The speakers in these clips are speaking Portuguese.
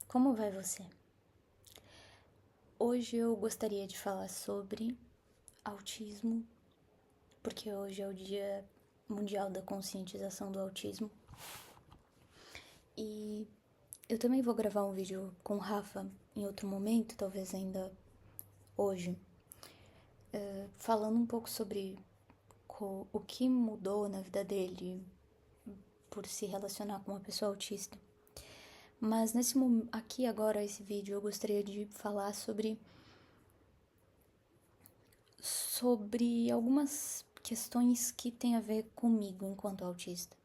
Como vai você? Hoje eu gostaria de falar sobre autismo, porque hoje é o Dia Mundial da Conscientização do Autismo. E eu também vou gravar um vídeo com o Rafa em outro momento, talvez ainda hoje, falando um pouco sobre o que mudou na vida dele por se relacionar com uma pessoa autista. Mas aqui agora, esse vídeo, eu gostaria de falar sobre algumas questões que têm a ver comigo enquanto autista.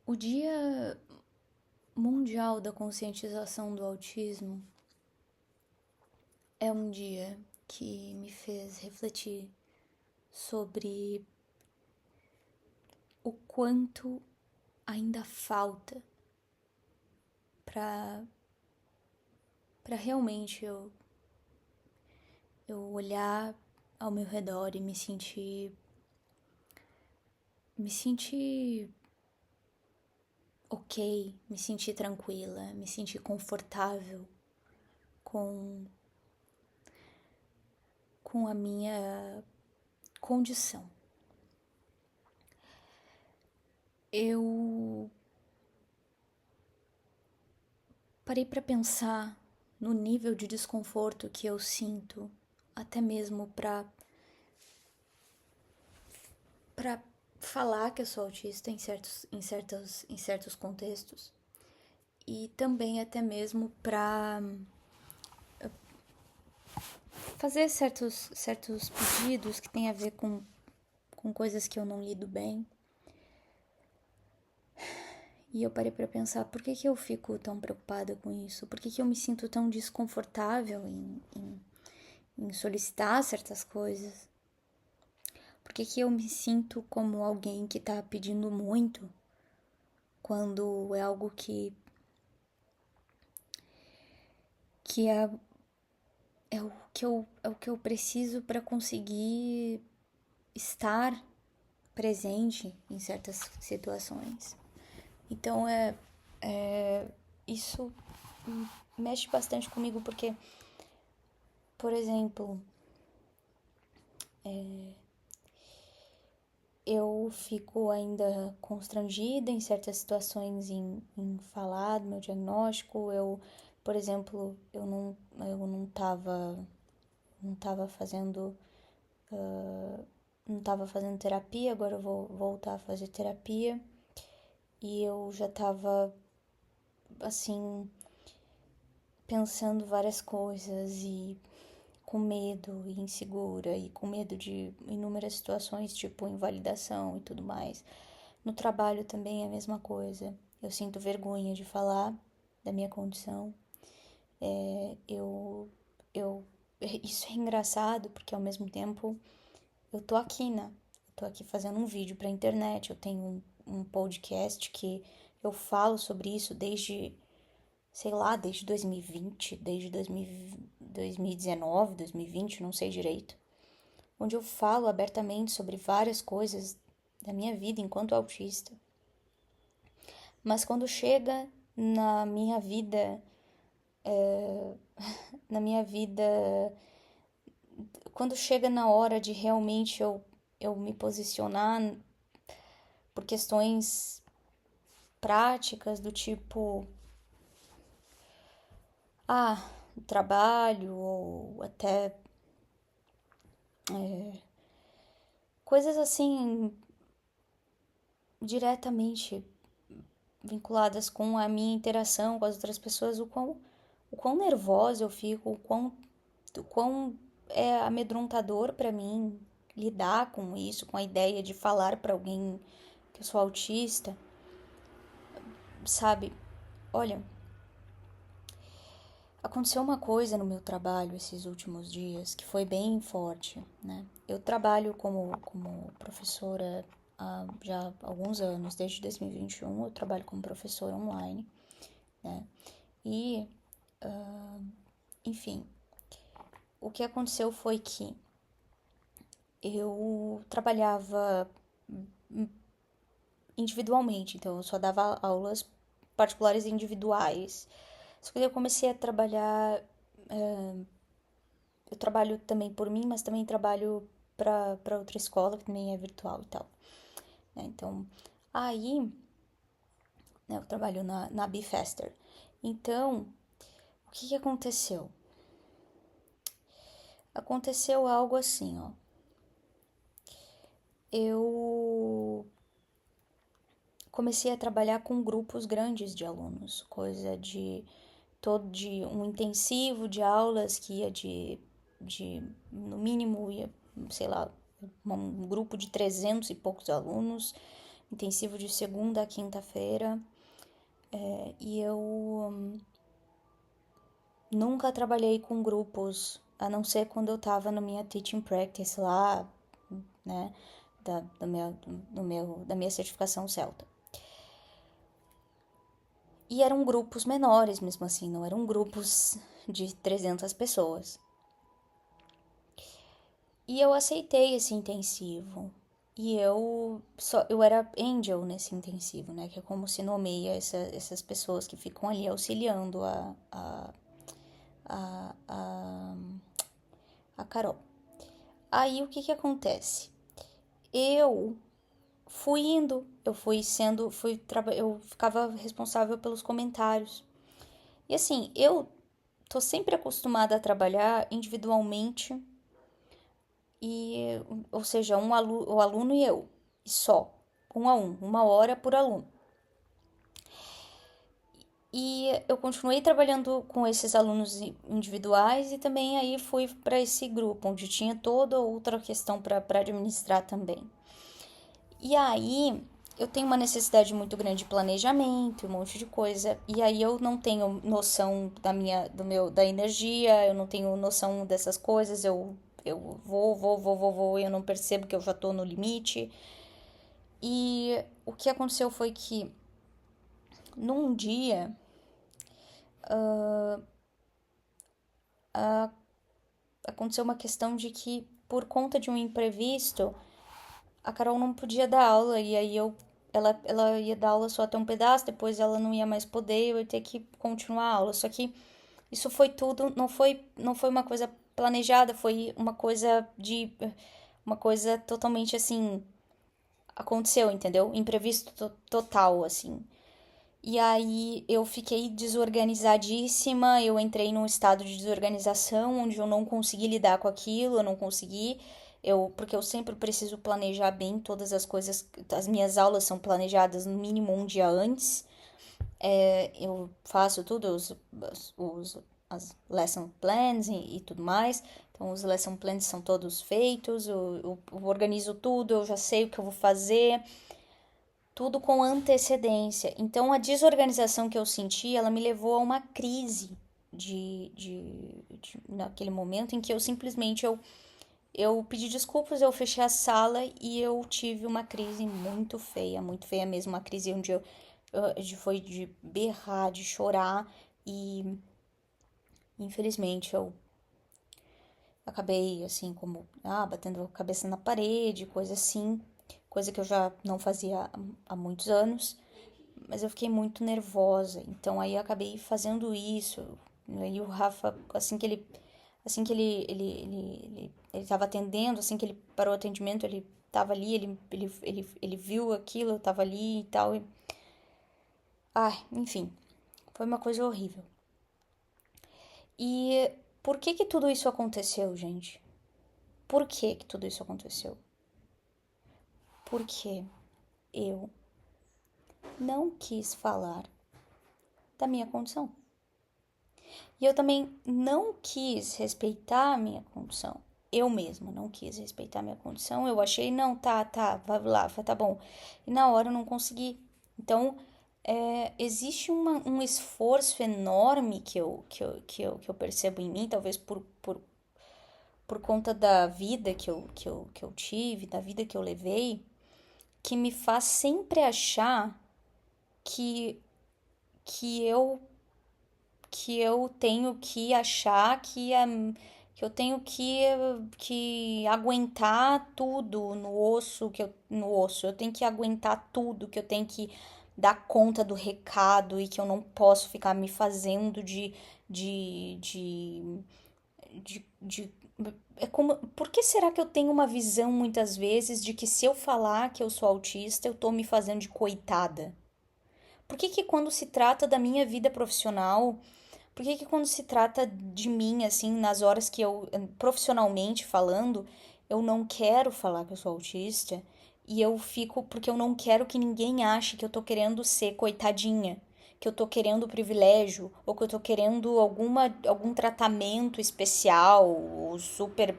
O Dia Mundial da Conscientização do Autismo é um dia que me fez refletir sobre o quanto ainda falta para realmente eu olhar ao meu redor e me sentir ok, me sentir tranquila, me sentir confortável com a minha condição. Eu parei para pensar no nível de desconforto que eu sinto, até mesmo para falar que eu sou autista em certos contextos, e também até mesmo para fazer certos pedidos que têm a ver com coisas que eu não lido bem. E eu parei para pensar, por que eu fico tão preocupada com isso? Por que eu me sinto tão desconfortável em solicitar certas coisas? Por que eu me sinto como alguém que tá pedindo muito quando é algo que é o que eu preciso para conseguir estar presente em certas situações? Então isso mexe bastante comigo porque, por exemplo, eu fico ainda constrangida em certas situações em falar do meu diagnóstico. Por exemplo, eu não tava fazendo não tava fazendo terapia, agora eu vou voltar a fazer terapia. E eu já tava assim pensando várias coisas e com medo e insegura e com medo de inúmeras situações, tipo invalidação e tudo mais. No trabalho também é a mesma coisa. Eu sinto vergonha de falar da minha condição. Isso é engraçado porque ao mesmo tempo eu tô aqui, né? Eu tô aqui fazendo um vídeo pra internet. Eu tenho um podcast que eu falo sobre isso desde, sei lá, desde 2020, desde 2019, 2020, não sei direito, onde eu falo abertamente sobre várias coisas da minha vida enquanto autista. Mas quando chega na minha vida, na minha vida, quando chega na hora de realmente eu me posicionar por questões práticas do tipo, trabalho ou até coisas assim diretamente vinculadas com a minha interação com as outras pessoas, o quão nervosa eu fico, o quão é amedrontador para mim lidar com isso, com a ideia de falar para alguém que eu sou autista, sabe? Olha, aconteceu uma coisa no meu trabalho esses últimos dias que foi bem forte, né? Eu trabalho como professora há já alguns anos, desde 2021 eu trabalho como professora online, né? E, enfim, o que aconteceu foi que eu trabalhava individualmente, então eu só dava aulas particulares e individuais. Só que eu comecei a trabalhar, eu trabalho também por mim, mas também trabalho para outra escola que também é virtual e tal, né? Então, aí, né, eu trabalho na Bifester. Então, o que aconteceu? Aconteceu algo assim, ó. Eu comecei a trabalhar com grupos grandes de alunos, coisa de um intensivo de aulas que ia de no mínimo ia, sei lá, um grupo de 300 e poucos alunos, intensivo de segunda a quinta-feira, e eu nunca trabalhei com grupos, a não ser quando eu tava na minha teaching practice lá, né, da minha certificação Celta. E eram grupos menores mesmo assim, não eram grupos de 300 pessoas. E eu aceitei esse intensivo. E eu era angel nesse intensivo, né? Que é como se nomeia essas pessoas que ficam ali auxiliando a, a Carol. Aí o que acontece? Eu fui indo, eu ficava responsável pelos comentários. E assim, eu tô sempre acostumada a trabalhar individualmente, e, ou seja, o aluno e eu, e só, um a um, 1 hora por aluno. E eu continuei trabalhando com esses alunos individuais e também aí fui para esse grupo, onde tinha toda outra questão para administrar também. E aí eu tenho uma necessidade muito grande de planejamento, um monte de coisa, e aí eu não tenho noção da energia, eu não tenho noção dessas coisas, eu vou, e eu não percebo que eu já tô no limite. E o que aconteceu foi que num dia aconteceu uma questão de que, por conta de um imprevisto, a Carol não podia dar aula, e aí ela ia dar aula só até um pedaço, depois ela não ia mais poder, eu ia ter que continuar a aula. Só que isso foi tudo, não foi uma coisa planejada, foi uma coisa totalmente assim, aconteceu, entendeu? Imprevisto total, assim. E aí eu fiquei desorganizadíssima, eu entrei num estado de desorganização onde eu não consegui lidar com aquilo, eu não consegui, porque eu sempre preciso planejar bem todas as coisas, as minhas aulas são planejadas no mínimo um dia antes, eu faço tudo, as lesson plans e tudo mais, então os lesson plans são todos feitos, eu organizo tudo, eu já sei o que eu vou fazer, tudo com antecedência. Então, a desorganização que eu senti, ela me levou a uma crise naquele momento em que eu simplesmente eu pedi desculpas, eu fechei a sala e eu tive uma crise muito feia mesmo, uma crise onde foi de berrar, de chorar e infelizmente eu acabei assim como batendo a cabeça na parede, coisa assim, coisa que eu já não fazia há muitos anos, mas eu fiquei muito nervosa, então aí eu acabei fazendo isso. E o Rafa, assim que ele tava atendendo, assim que ele parou o atendimento, ele tava ali, ele viu aquilo, eu tava ali e tal. Enfim, foi uma coisa horrível. E por que tudo isso aconteceu, gente? Por que tudo isso aconteceu? Porque eu não quis falar da minha condição. E eu também não quis respeitar a minha condição. Eu mesma não quis respeitar a minha condição. Eu achei, não, tá, vai lá, tá bom. E na hora eu não consegui. Então, existe um esforço enorme que eu percebo em mim, talvez por conta da vida que eu tive, da vida que eu levei, que me faz sempre achar que, que eu que eu tenho que achar que eu tenho que aguentar tudo no osso, no osso, eu tenho que aguentar tudo, que eu tenho que dar conta do recado e que eu não posso ficar me fazendo de, de, de é como, por que será que eu tenho uma visão muitas vezes de que se eu falar que eu sou autista, eu tô me fazendo de coitada? Por que que quando se trata da minha vida profissional, por que que quando se trata de mim, assim, nas horas que eu, profissionalmente falando, eu não quero falar que eu sou autista e eu fico porque eu não quero que ninguém ache que eu tô querendo ser coitadinha, que eu tô querendo privilégio ou que eu tô querendo algum tratamento especial, ou super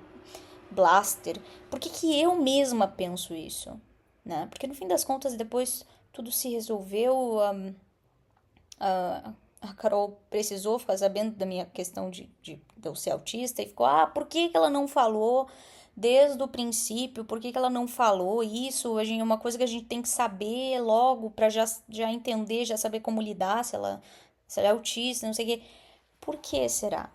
blaster. Por que que eu mesma penso isso, né? Porque no fim das contas depois tudo se resolveu, a Carol precisou ficar sabendo da minha questão de eu ser autista e ficou, por que que ela não falou desde o princípio? Por que que ela não falou isso? A gente, é uma coisa que a gente tem que saber logo para já entender, já saber como lidar, se ela é autista, não sei o quê. Por que será?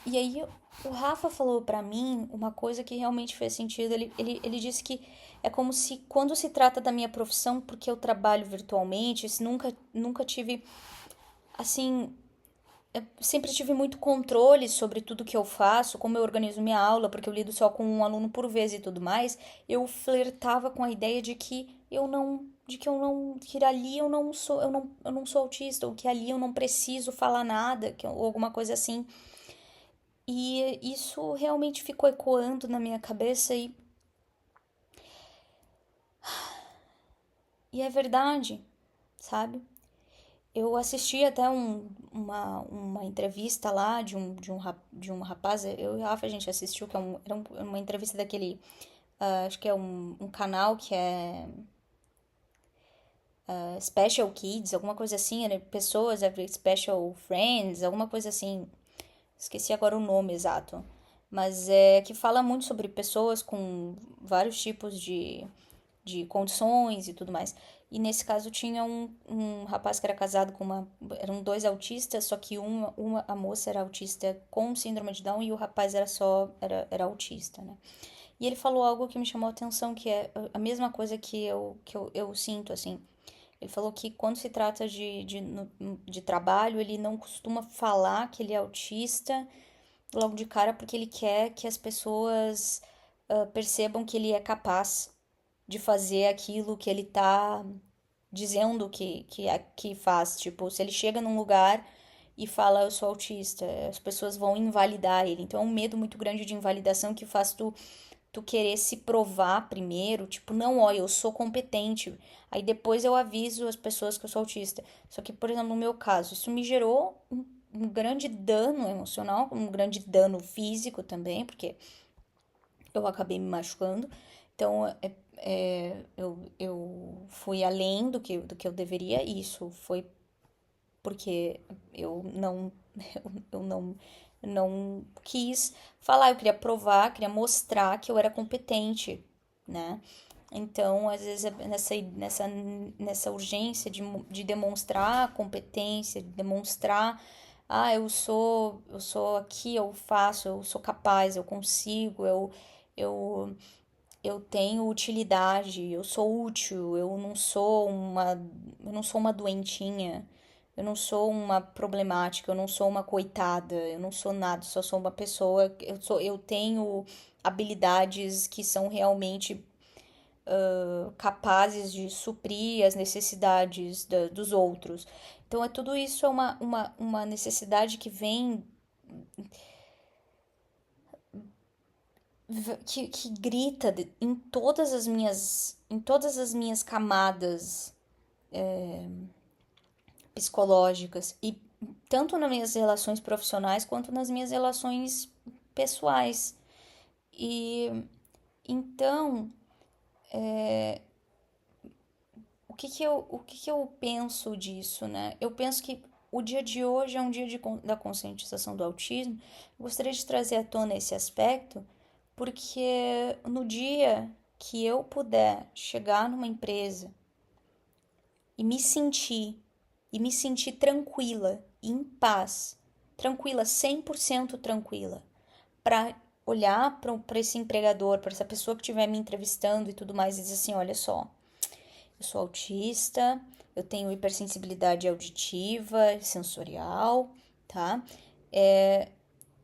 E aí o Rafa falou pra mim uma coisa que realmente fez sentido. Ele disse que é como se, quando se trata da minha profissão, porque eu trabalho virtualmente, nunca tive, assim, eu sempre tive muito controle sobre tudo que eu faço, como eu organizo minha aula, porque eu lido só com um aluno por vez e tudo mais. Eu flertava com a ideia que ali eu não sou autista, ou que ali eu não preciso falar nada, ou alguma coisa assim. E isso realmente ficou ecoando na minha cabeça e é verdade, sabe? Eu assisti até uma entrevista lá de um rapaz, eu e a Rafa a gente assistiu, que era uma entrevista daquele, acho que é um canal que é Special Kids, alguma coisa assim, né? Pessoas, Special Friends, alguma coisa assim. Esqueci agora o nome exato. Mas é que fala muito sobre pessoas com vários tipos de condições e tudo mais. E nesse caso tinha um rapaz que era casado com uma. Eram dois autistas, só que a moça era autista com síndrome de Down e o rapaz era autista, né? E ele falou algo que me chamou a atenção, que é a mesma coisa que eu sinto, assim. Ele falou que quando se trata de trabalho, ele não costuma falar que ele é autista logo de cara, porque ele quer que as pessoas percebam que ele é capaz de fazer aquilo que ele tá dizendo que faz. Tipo, se ele chega num lugar e fala, eu sou autista, as pessoas vão invalidar ele. Então é um medo muito grande de invalidação que faz tu querer se provar primeiro, tipo, não, ó, eu sou competente. Aí depois eu aviso as pessoas que eu sou autista. Só que, por exemplo, no meu caso, isso me gerou um grande dano emocional, um grande dano físico também, porque eu acabei me machucando. Então, eu fui além do que eu deveria. E isso foi porque eu não, eu não quis falar. Eu queria provar, queria mostrar que eu era competente, né? Então, às vezes, nessa urgência de demonstrar competência, de demonstrar, eu sou aqui, eu faço, eu sou capaz, eu consigo, eu, eu tenho utilidade, eu sou útil, eu não sou uma doentinha, eu não sou uma problemática, eu não sou uma coitada, eu não sou nada, só sou uma pessoa, eu tenho habilidades que são realmente capazes de suprir as necessidades dos outros. Então, tudo isso é uma necessidade que vem, que grita em todas as minhas camadas psicológicas, e tanto nas minhas relações profissionais quanto nas minhas relações pessoais. E então, o que que eu penso disso, né? Eu penso que o dia de hoje é um dia da conscientização do autismo. Eu gostaria de trazer à tona esse aspecto, porque no dia que eu puder chegar numa empresa e me sentir tranquila, em paz, tranquila, 100% tranquila, para olhar para esse empregador, para essa pessoa que estiver me entrevistando e tudo mais, e dizer assim: olha só, eu sou autista, eu tenho hipersensibilidade auditiva, sensorial, tá?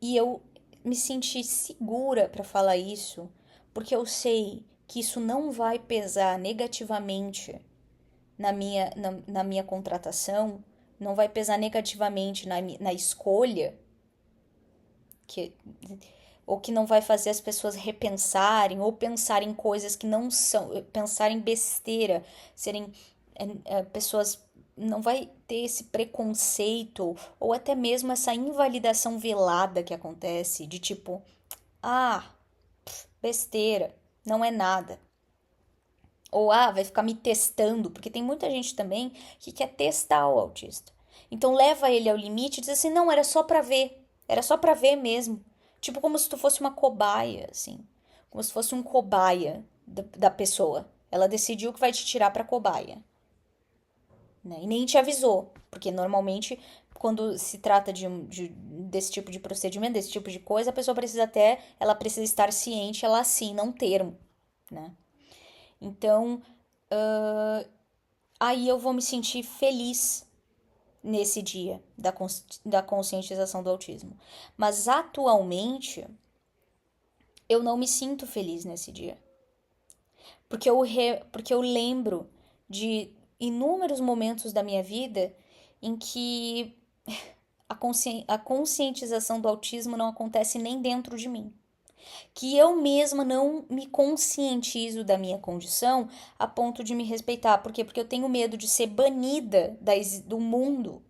E eu me senti segura para falar isso, porque eu sei que isso não vai pesar negativamente na minha contratação, não vai pesar negativamente na escolha, que, ou que não vai fazer as pessoas repensarem ou pensarem coisas que não são, pensarem besteira, serem pessoas. Não vai ter esse preconceito ou até mesmo essa invalidação velada que acontece, de tipo, ah, besteira, não é nada. Ou, vai ficar me testando, porque tem muita gente também que quer testar o autista. Então leva ele ao limite e diz assim: não, era só pra ver. Era só pra ver mesmo. Tipo como se tu fosse uma cobaia, assim. Como se fosse um cobaia da pessoa. Ela decidiu que vai te tirar pra cobaia. Né? E nem te avisou. Porque normalmente, quando se trata desse tipo de procedimento, desse tipo de coisa, a pessoa precisa ela precisa estar ciente, ela assina um termo, né? Então, aí eu vou me sentir feliz nesse dia da conscientização do autismo. Mas atualmente eu não me sinto feliz nesse dia. Porque eu lembro de inúmeros momentos da minha vida em que a conscientização do autismo não acontece nem dentro de mim. Que eu mesma não me conscientizo da minha condição a ponto de me respeitar. Por quê? Porque eu tenho medo de ser banida do mundo,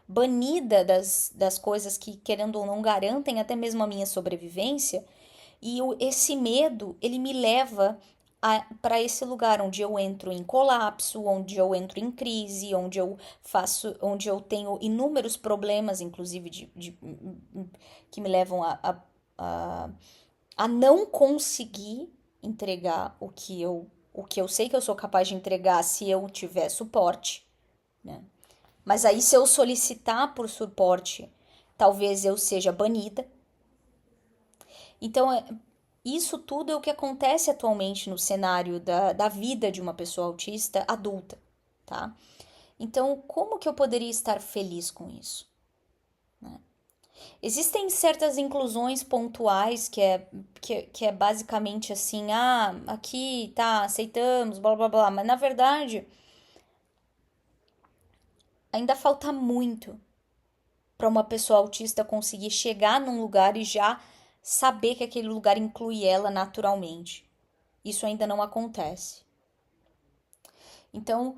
banida das coisas que, querendo ou não, garantem até mesmo a minha sobrevivência. E esse medo, ele me leva para esse lugar onde eu entro em colapso, onde eu entro em crise, onde eu tenho inúmeros problemas, inclusive que me levam a a não conseguir entregar o que eu sei que eu sou capaz de entregar se eu tiver suporte, né? Mas aí, se eu solicitar por suporte, talvez eu seja banida. Então, isso tudo é o que acontece atualmente no cenário da vida de uma pessoa autista adulta, tá? Então, como que eu poderia estar feliz com isso? Né? Existem certas inclusões pontuais que é basicamente assim, aqui tá, aceitamos, blá blá blá, mas na verdade ainda falta muito para uma pessoa autista conseguir chegar num lugar e já saber que aquele lugar inclui ela naturalmente. Isso ainda não acontece. Então,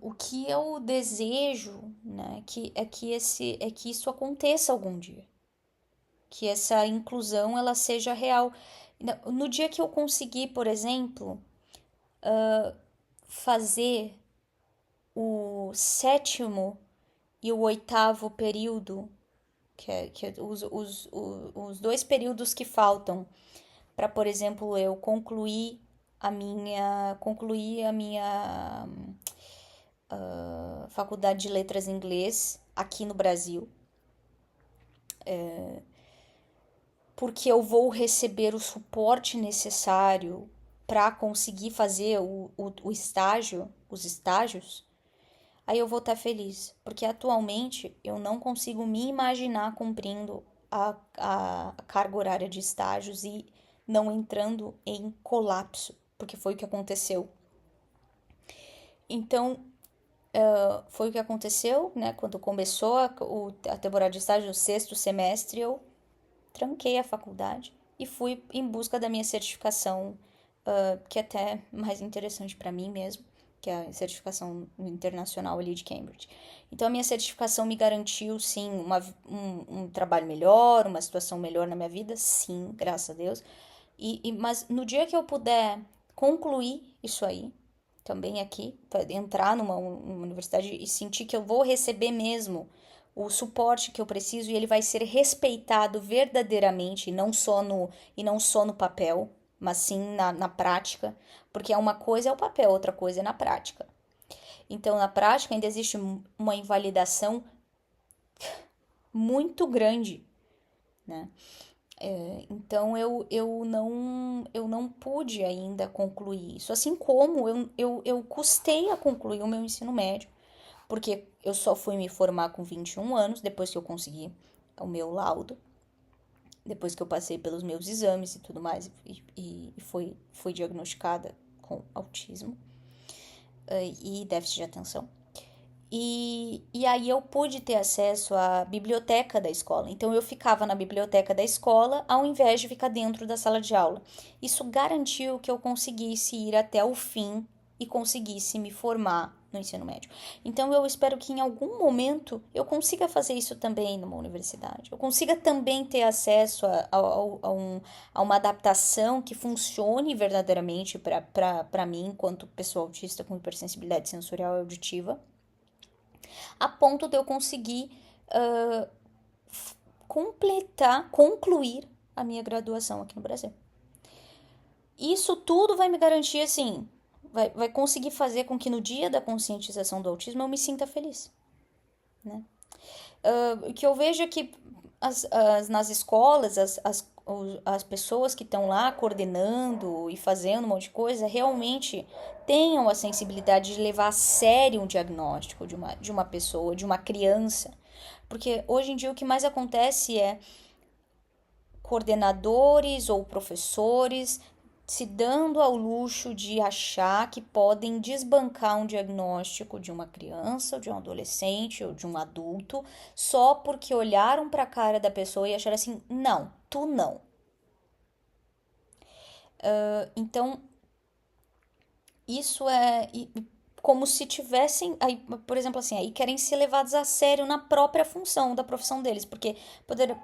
o que eu desejo, né, é que isso aconteça algum dia. Que essa inclusão ela seja real. No dia que eu conseguir, por exemplo, fazer o sétimo e o oitavo período, que é os dois períodos que faltam para, por exemplo, eu concluir a minha faculdade de letras em inglês aqui no Brasil, porque eu vou receber o suporte necessário para conseguir fazer o estágio, os estágios, aí eu vou estar feliz. Porque atualmente eu não consigo me imaginar cumprindo a carga horária de estágios e não entrando em colapso, porque foi o que aconteceu. Então, foi o que aconteceu, né? Quando começou a temporada de estágio, no sexto semestre, eu tranquei a faculdade e fui em busca da minha certificação, que é até mais interessante para mim mesmo, que é a certificação internacional ali de Cambridge. Então, a minha certificação me garantiu, sim, um trabalho melhor, uma situação melhor na minha vida, sim, graças a Deus. Mas no dia que eu puder concluir isso aí, também aqui, entrar numa universidade e sentir que eu vou receber mesmo o suporte que eu preciso e ele vai ser respeitado verdadeiramente, e não só no papel, mas sim na prática, porque uma coisa é o papel, outra coisa é na prática. Então, na prática, ainda existe uma invalidação muito grande, né? Então eu não pude ainda concluir isso. Assim como eu custei a concluir o meu ensino médio, porque eu só fui me formar com 21 anos, depois que eu consegui o meu laudo, depois que eu passei pelos meus exames e tudo mais, fui diagnosticada com autismo e déficit de atenção. E aí eu pude ter acesso à biblioteca da escola. Então eu ficava na biblioteca da escola ao invés de ficar dentro da sala de aula. Isso garantiu que eu conseguisse ir até o fim e conseguisse me formar no ensino médio. Então eu espero que em algum momento eu consiga fazer isso também numa universidade. Eu consiga também ter acesso a uma adaptação que funcione verdadeiramente para mim, enquanto pessoa autista com hipersensibilidade sensorial e auditiva, a ponto de eu conseguir uh, concluir a minha graduação aqui no Brasil. Isso tudo vai me garantir, assim, vai conseguir fazer com que no dia da conscientização do autismo eu me sinta feliz, né? O que eu vejo é que nas escolas, as pessoas que estão lá coordenando e fazendo um monte de coisa realmente tenham a sensibilidade de levar a sério um diagnóstico de uma pessoa, de uma criança. Porque hoje em dia o que mais acontece é coordenadores ou professores se dando ao luxo de achar que podem desbancar um diagnóstico de uma criança, ou de um adolescente, ou de um adulto, só porque olharam para a cara da pessoa e acharam assim: não, tu não. Então, isso é como se tivessem, aí, por exemplo, assim, aí querem ser levados a sério na própria função da profissão deles, porque,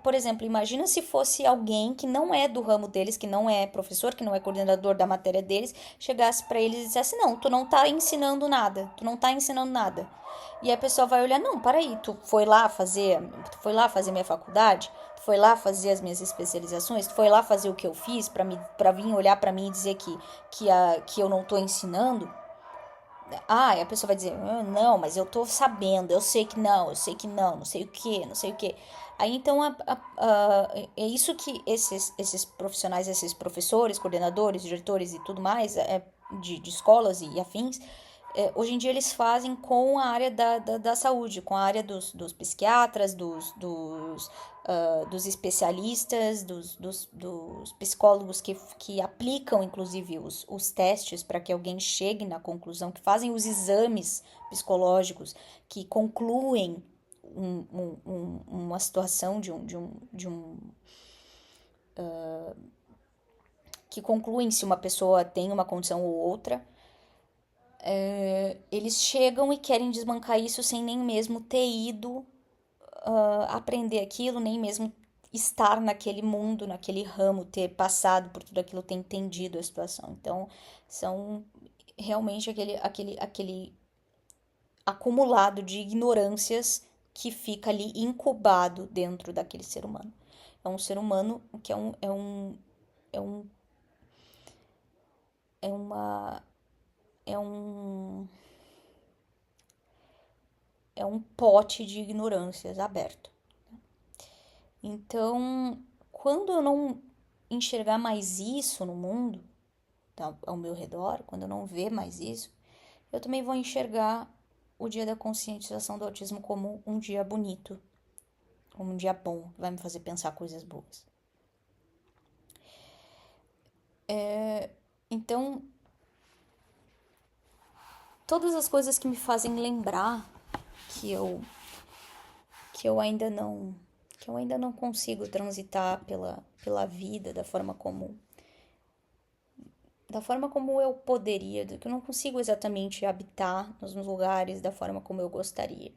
por exemplo, imagina se fosse alguém que não é do ramo deles, que não é professor, que não é coordenador da matéria deles, chegasse para eles e dissesse: não, tu não tá ensinando nada, tu não tá ensinando nada. E a pessoa vai olhar: não, peraí, tu foi lá fazer minha faculdade, tu foi lá fazer as minhas especializações, tu foi lá fazer o que eu fiz para vir olhar para mim e dizer que eu não tô ensinando. Ah, e a pessoa vai dizer: não, mas eu tô sabendo, eu sei que não, não sei o que, não sei o que. Aí então é isso que esses profissionais, esses professores, coordenadores, diretores e tudo mais, de escolas e afins, hoje em dia eles fazem com a área da saúde, com a área dos psiquiatras, dos especialistas, dos psicólogos que aplicam, inclusive, os testes para que alguém chegue na conclusão, que fazem os exames psicológicos, que concluem uma situação que concluem se uma pessoa tem uma condição ou outra. Eles chegam e querem desbancar isso sem nem mesmo ter ido aprender aquilo, nem mesmo estar naquele mundo, naquele ramo, ter passado por tudo aquilo, ter entendido a situação. Então, são realmente aquele acumulado de ignorâncias que fica ali incubado dentro daquele ser humano. É um ser humano que é um, é uma, é um, é um pote de ignorâncias aberto. Então, quando eu não enxergar mais isso no mundo, tá, ao meu redor, quando eu não ver mais isso, eu também vou enxergar o dia da conscientização do autismo como um dia bonito, como um dia bom, que vai me fazer pensar coisas boas. Então, todas as coisas que me fazem lembrar que eu que eu ainda não que eu ainda não consigo transitar pela vida da forma como eu poderia, que eu não consigo exatamente habitar nos lugares da forma como eu gostaria.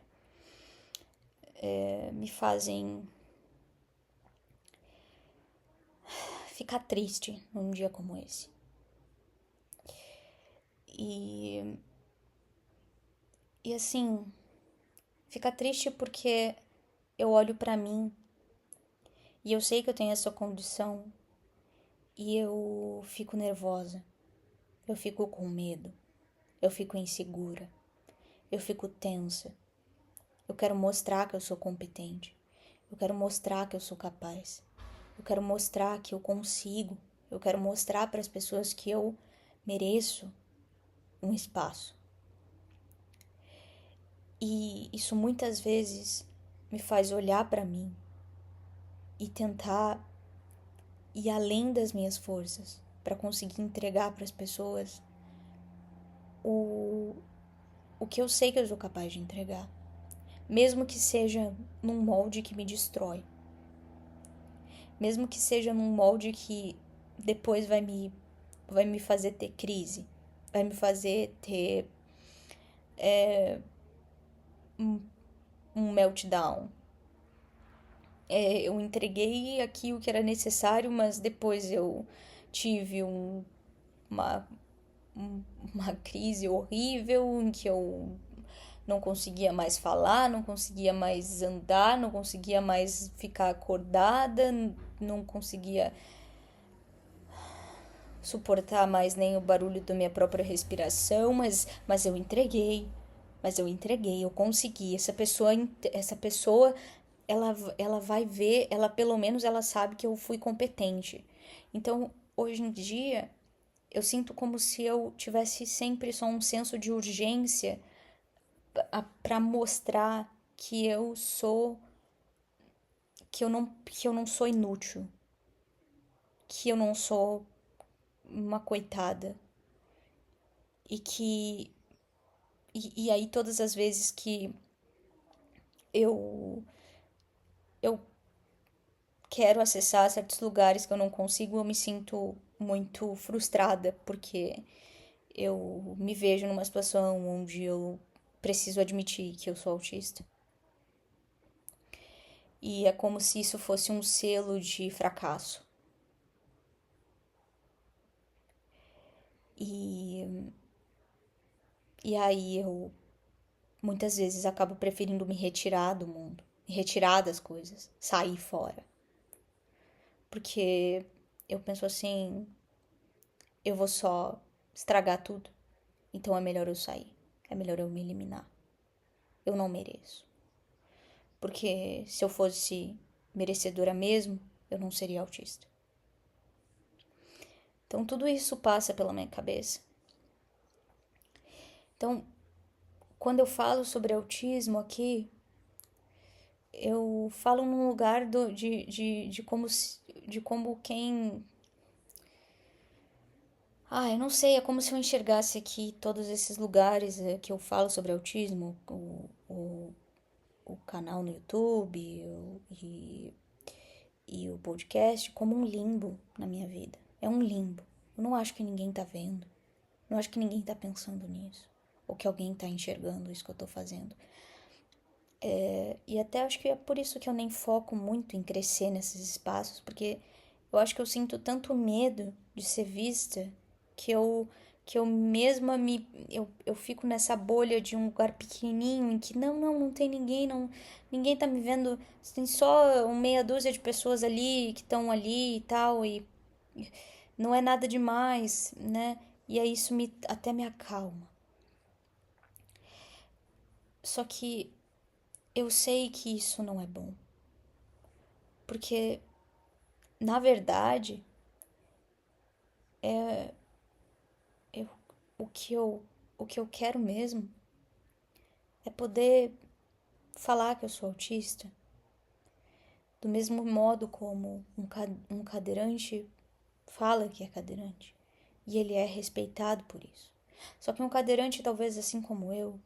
Me fazem ficar triste num dia como esse. E, e assim, ficar triste porque eu olho pra mim e eu sei que eu tenho essa condição e eu fico nervosa, eu fico com medo, eu fico insegura, eu fico tensa. Eu quero mostrar que eu sou competente. Eu quero mostrar que eu sou capaz. Eu quero mostrar que eu consigo. Eu quero mostrar para as pessoas que eu mereço um espaço. E isso muitas vezes me faz olhar para mim e tentar ir além das minhas forças para conseguir entregar para as pessoas o, o que eu sei que eu sou capaz de entregar, mesmo que seja num molde que me destrói, mesmo que seja num molde que depois vai me fazer ter crise, vai me fazer ter um meltdown. Eu entreguei aqui o que era necessário, mas depois eu tive uma, uma crise horrível em que eu não conseguia mais falar, não conseguia mais andar, não conseguia mais ficar acordada, não conseguia suportar mais nem o barulho da minha própria respiração, mas eu entreguei. Mas eu entreguei, eu consegui. Essa pessoa ela vai ver, ela pelo menos ela sabe que eu fui competente. Então, hoje em dia, eu sinto como se eu tivesse sempre só um senso de urgência para mostrar que eu sou que eu não sou inútil, que eu não sou uma coitada e que e aí todas as vezes que eu eu quero acessar certos lugares que eu não consigo, eu me sinto muito frustrada porque eu me vejo numa situação onde eu preciso admitir que eu sou autista. E é como se isso fosse um selo de fracasso. E, e aí eu muitas vezes acabo preferindo me retirar do mundo, me retirar das coisas, sair fora. Porque eu penso assim, eu vou só estragar tudo. Então é melhor eu sair. É melhor eu me eliminar. Eu não mereço. Porque se eu fosse merecedora mesmo, eu não seria autista. Então tudo isso passa pela minha cabeça. Então, quando eu falo sobre autismo aqui, eu falo num lugar de como quem. Ah, eu não sei, é como se eu enxergasse aqui todos esses lugares que eu falo sobre autismo, o canal no YouTube e o podcast, como um limbo na minha vida. É um limbo. Eu não acho que ninguém tá vendo. Não acho que ninguém tá pensando nisso. Ou que alguém tá enxergando isso que eu tô fazendo. E até acho que é por isso que eu nem foco muito em crescer nesses espaços, porque eu acho que eu sinto tanto medo de ser vista que eu mesma eu fico nessa bolha de um lugar pequenininho em que não tem ninguém, ninguém tá me vendo, tem só uma meia dúzia de pessoas ali que estão ali e tal e não é nada demais, né? E aí isso até me acalma. Só que eu sei que isso não é bom. Porque, na verdade, eu, o, que eu, o que eu quero mesmo é poder falar que eu sou autista do mesmo modo como um cadeirante fala que é cadeirante. E ele é respeitado por isso. Só que um cadeirante, talvez assim como eu,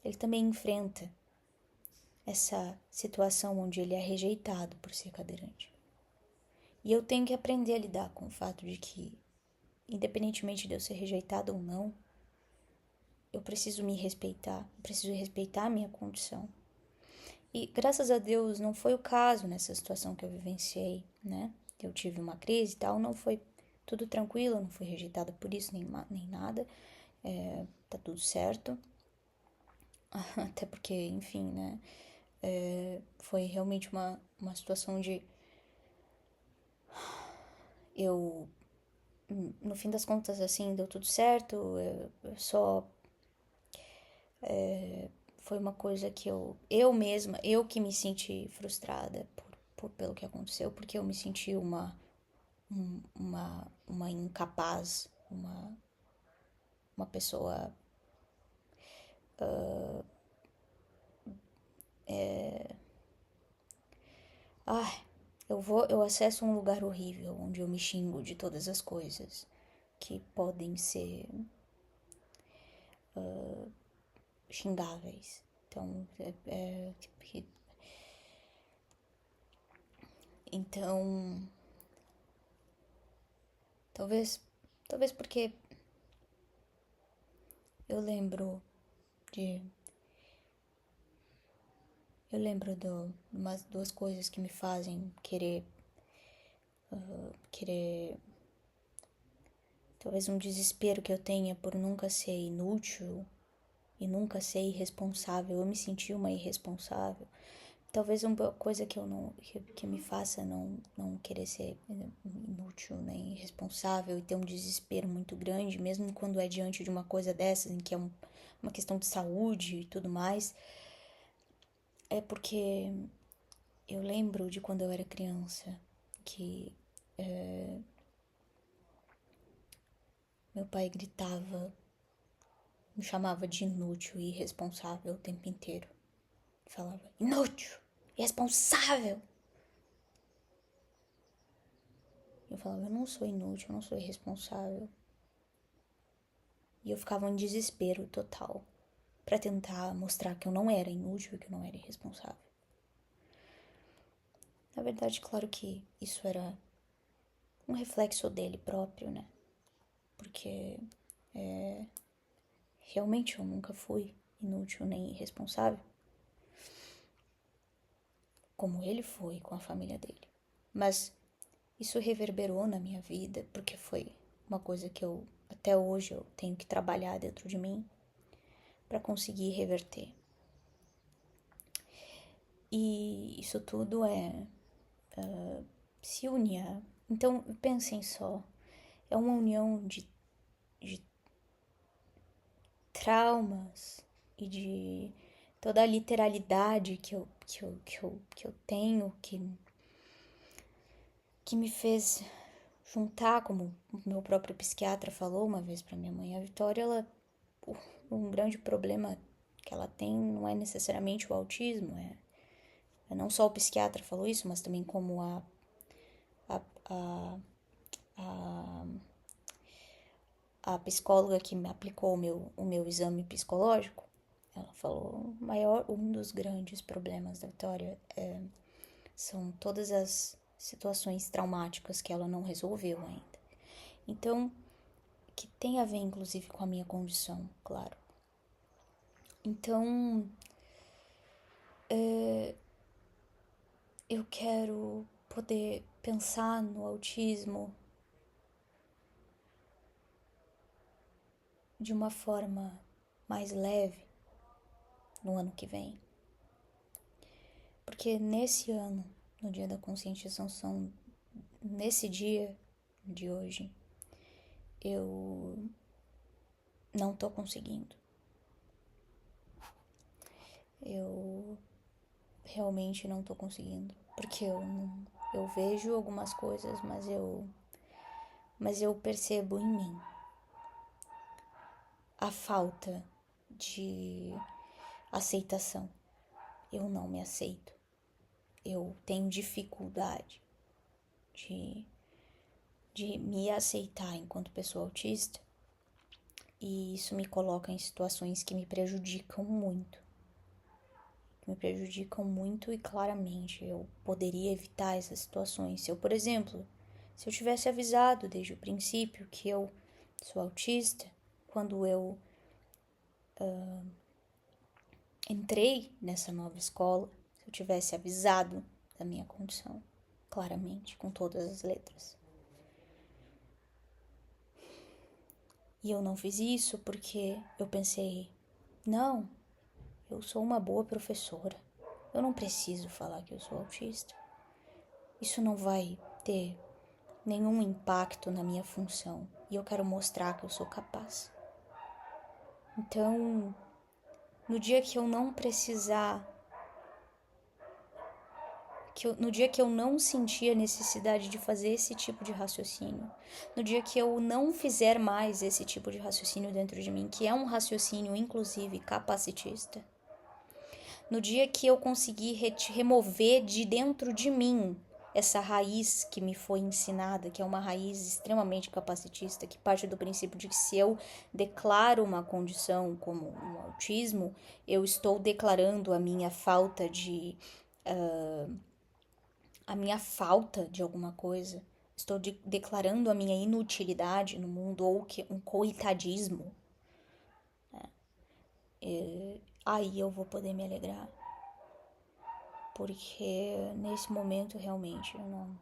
ele também enfrenta essa situação onde ele é rejeitado por ser cadeirante. E eu tenho que aprender a lidar com o fato de que, independentemente de eu ser rejeitado ou não, eu preciso me respeitar, eu preciso respeitar a minha condição. E graças a Deus não foi o caso nessa situação que eu vivenciei, né? Eu tive uma crise e tal, não foi tudo tranquilo, eu não fui rejeitada por isso nem nada, tá tudo certo. Até porque, enfim, né? Foi realmente uma situação de eu no fim das contas, assim, deu tudo certo. Eu só. Foi uma coisa que eu mesma, eu que me senti frustrada pelo que aconteceu, porque eu me senti uma incapaz, uma pessoa eu acesso um lugar horrível onde eu me xingo de todas as coisas que podem ser xingáveis. Então, então talvez porque eu lembro de de umas duas coisas que me fazem querer talvez um desespero que eu tenha por nunca ser inútil e nunca ser irresponsável. Eu me senti uma irresponsável. Talvez uma coisa que eu não que me faça não querer ser inútil nem irresponsável e ter um desespero muito grande, mesmo quando é diante de uma coisa dessas, em que é uma questão de saúde e tudo mais, é porque eu lembro de quando eu era criança que meu pai gritava, me chamava de inútil e irresponsável o tempo inteiro. Falava, inútil, irresponsável. Eu falava, eu não sou inútil, eu não sou irresponsável. E eu ficava em desespero total para tentar mostrar que eu não era inútil e que eu não era irresponsável. Na verdade, claro que isso era um reflexo dele próprio, né? Porque realmente eu nunca fui inútil nem irresponsável, como ele foi com a família dele. Mas isso reverberou na minha vida, porque foi uma coisa que até hoje eu tenho que trabalhar dentro de mim para conseguir reverter. E isso tudo se unia. Então, pensem só, é uma união de traumas e de toda a literalidade que eu tenho, que me fez juntar, como o meu próprio psiquiatra falou uma vez para minha mãe, a Vitória, um grande problema que ela tem não é necessariamente o autismo, não só o psiquiatra falou isso, mas também como a, a, a, a psicóloga que me aplicou o meu exame psicológico, ela falou, um dos grandes problemas da Vitória são todas as situações traumáticas que ela não resolveu ainda. Então, que tem a ver inclusive com a minha condição, claro. Então, eu quero poder pensar no autismo de uma forma mais leve no ano que vem. Porque nesse ano, no dia da conscientização, nesse dia de hoje, eu não tô conseguindo. Eu realmente não tô conseguindo. Porque eu vejo algumas coisas, mas eu percebo em mim a falta de aceitação. Eu não me aceito. Eu tenho dificuldade de me aceitar enquanto pessoa autista, e isso me coloca em situações que me prejudicam muito. E claramente eu poderia evitar essas situações. Se eu, por exemplo, se eu tivesse avisado desde o princípio que eu sou autista, quando eu entrei nessa nova escola, se eu tivesse avisado da minha condição, claramente, com todas as letras. E eu não fiz isso porque eu pensei, não, eu sou uma boa professora, eu não preciso falar que eu sou autista. Isso não vai ter nenhum impacto na minha função e eu quero mostrar que eu sou capaz. Então, no dia que eu não precisar no dia que eu não sentir a necessidade de fazer esse tipo de raciocínio, no dia que eu não fizer mais esse tipo de raciocínio dentro de mim, que é um raciocínio, inclusive, capacitista, no dia que eu conseguir remover de dentro de mim essa raiz que me foi ensinada, que é uma raiz extremamente capacitista, que parte do princípio de que se eu declaro uma condição como um autismo, eu estou declarando a minha falta de alguma coisa, estou declarando a minha inutilidade no mundo ou que um coitadismo, aí eu vou poder me alegrar. Porque nesse momento realmente eu não.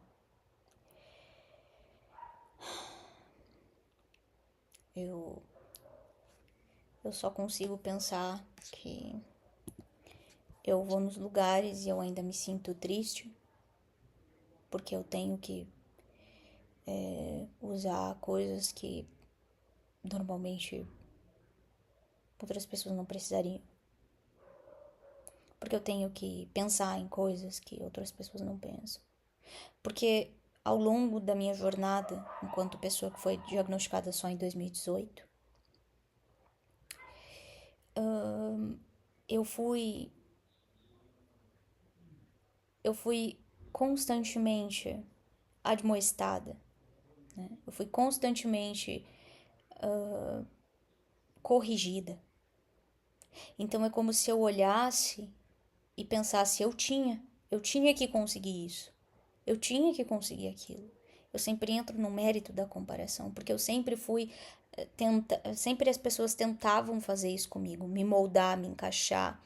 Eu só consigo pensar que eu vou nos lugares e eu ainda me sinto triste, porque eu tenho que usar coisas que normalmente outras pessoas não precisariam. Porque eu tenho que pensar em coisas que outras pessoas não pensam. Porque ao longo da minha jornada, enquanto pessoa que foi diagnosticada só em 2018, eu fui constantemente admoestada, né? Eu fui constantemente corrigida. Então é como se eu olhasse e pensasse, eu tinha que conseguir isso, eu tinha que conseguir aquilo. Eu sempre entro no mérito da comparação, porque eu sempre fui sempre as pessoas tentavam fazer isso comigo, me moldar, me encaixar,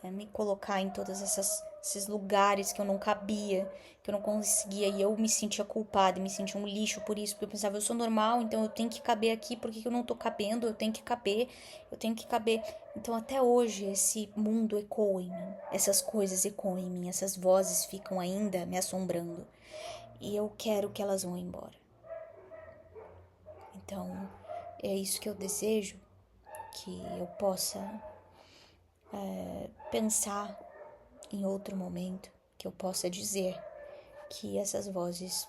me colocar em todos esses lugares que eu não cabia, que eu não conseguia, e eu me sentia culpada, me sentia um lixo por isso, porque eu pensava, eu sou normal, então eu tenho que caber aqui, porque eu não tô cabendo, eu tenho que caber, eu tenho que caber. Então até hoje esse mundo ecoa em mim, essas coisas ecoam em mim, essas vozes ficam ainda me assombrando, e eu quero que elas vão embora. Então é isso que eu desejo, que eu possa pensar em outro momento, que eu possa dizer que essas vozes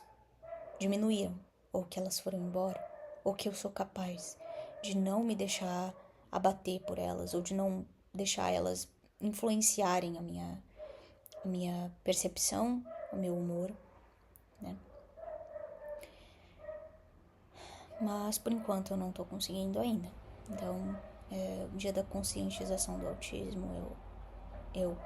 diminuíram, ou que elas foram embora, ou que eu sou capaz de não me deixar abater por elas, ou de não deixar elas influenciarem a minha percepção, o meu humor, né? Mas por enquanto eu não tô conseguindo ainda. Então, o dia da conscientização do autismo, eu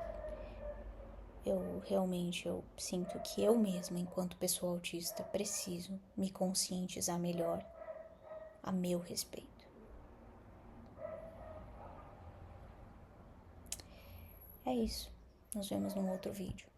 realmente eu sinto que eu mesma, enquanto pessoa autista, preciso me conscientizar melhor a meu respeito. É isso. Nos vemos num outro vídeo.